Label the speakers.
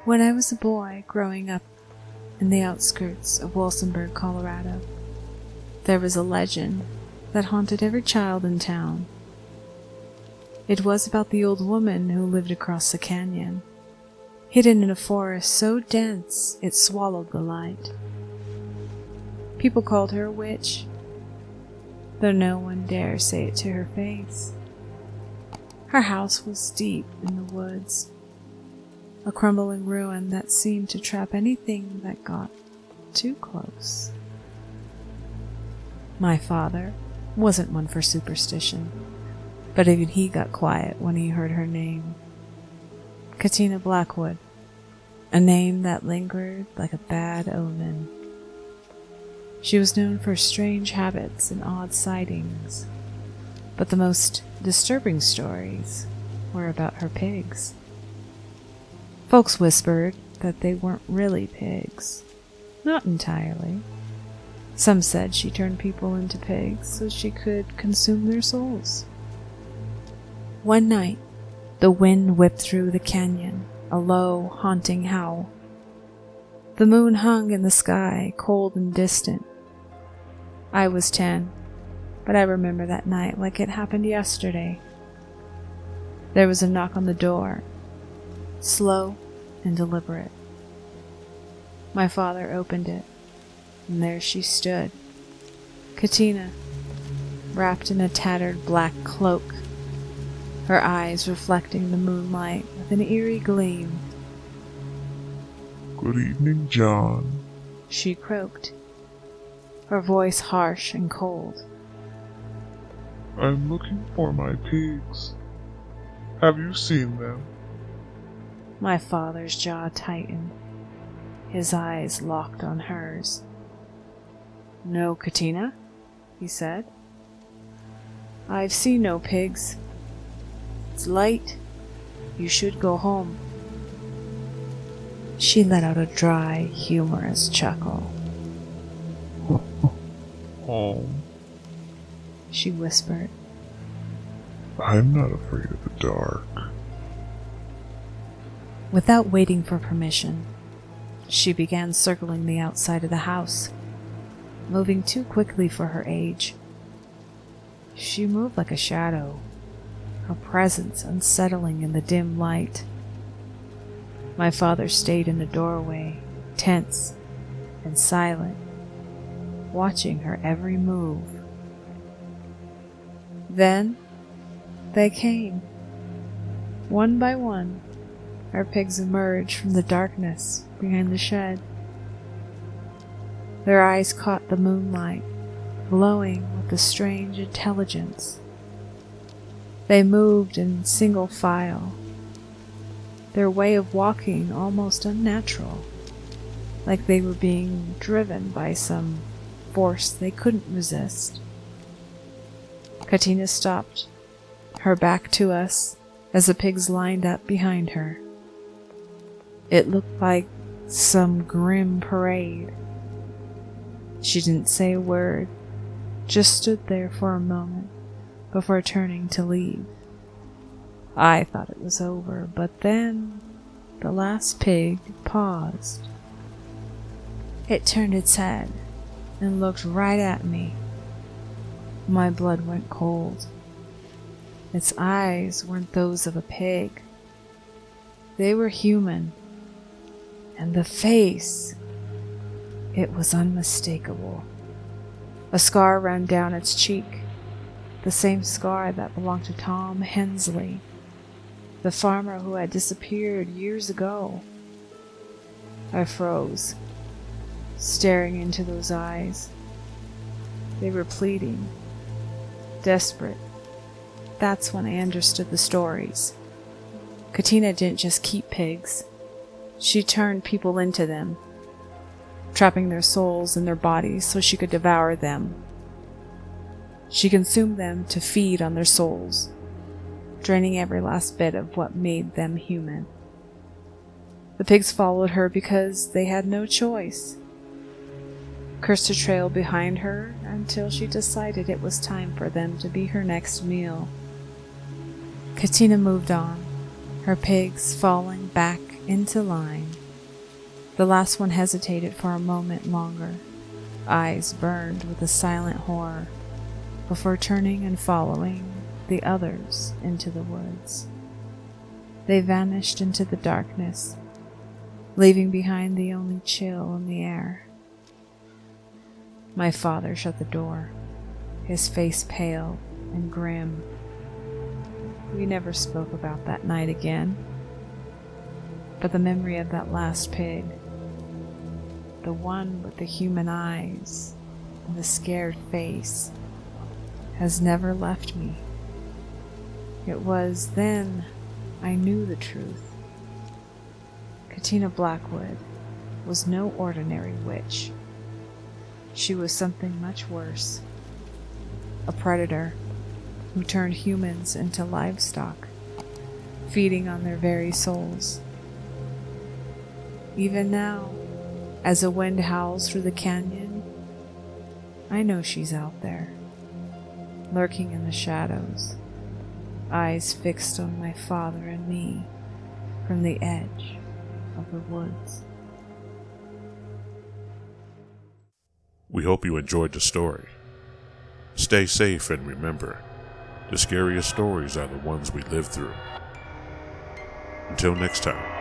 Speaker 1: When I was a boy growing up in the outskirts of Walsenburg, Colorado, there was a legend that haunted every child in town. It was about the old woman who lived across the canyon, hidden in a forest so dense it swallowed the light. People called her a witch, though no one dare say it to her face. Her house was deep in the woods, a crumbling ruin that seemed to trap anything that got too close. My father wasn't one for superstition, but even he got quiet when he heard her name. Katina Blackwood, a name that lingered like a bad omen. She was known for strange habits and odd sightings, but the most disturbing stories were about her pigs. Folks whispered that they weren't really pigs. Not entirely. Some said she turned people into pigs so she could consume their souls. One night, the wind whipped through the canyon, a low, haunting howl. The moon hung in the sky, cold and distant. I was 10, but I remember that night like it happened yesterday. There was a knock on the door, slow and deliberate. My father opened it, and there she stood, Katina, wrapped in a tattered black cloak, her eyes reflecting the moonlight with an eerie gleam.
Speaker 2: "Good evening, John,"
Speaker 1: she croaked, her voice harsh and cold.
Speaker 2: "I'm looking for my pigs. Have you seen them?"
Speaker 1: My father's jaw tightened, his eyes locked on hers. "No, Katina," he said. "I've seen no pigs. It's late. You should go home." She let out a dry, humorous chuckle.
Speaker 2: "Home?"
Speaker 1: she whispered.
Speaker 2: "I'm not afraid of the dark."
Speaker 1: Without waiting for permission, she began circling the outside of the house, moving too quickly for her age. She moved like a shadow, her presence unsettling in the dim light. My father stayed in the doorway, tense and silent, watching her every move. Then they came. One by one, our pigs emerged from the darkness behind the shed. Their eyes caught the moonlight, glowing with a strange intelligence. They moved in single file, their way of walking almost unnatural, like they were being driven by some force they couldn't resist. Katina stopped, her back to us, as the pigs lined up behind her. It looked like some grim parade. She didn't say a word, just stood there for a moment before turning to leave. I thought it was over, but then the last pig paused. It turned its head and looked right at me. My blood went cold. Its eyes weren't those of a pig. They were human. And the face, it was unmistakable. A scar ran down its cheek, the same scar that belonged to Tom Hensley, the farmer who had disappeared years ago. I froze, staring into those eyes. They were pleading, desperate. That's when I understood the stories. Katina didn't just keep pigs. She turned people into them, trapping their souls in their bodies so she could devour them. She consumed them to feed on their souls, draining every last bit of what made them human. The pigs followed her because they had no choice. Cursed to trail behind her until she decided it was time for them to be her next meal. Katina moved on, her pigs falling back into line. The last one hesitated for a moment longer, eyes burned with a silent horror, before turning and following the others into the woods. They vanished into the darkness, leaving behind the only chill in the air. My father shut the door, his face pale and grim. We never spoke about that night again, but the memory of that last pig, the one with the human eyes and the scared face, has never left me. It was then I knew the truth. Katina Blackwood was no ordinary witch. She was something much worse. A predator who turned humans into livestock, feeding on their very souls. Even now, as a wind howls through the canyon, I know she's out there, lurking in the shadows, eyes fixed on my father and me from the edge of the woods.
Speaker 3: We hope you enjoyed the story. Stay safe and remember, the scariest stories are the ones we live through. Until next time.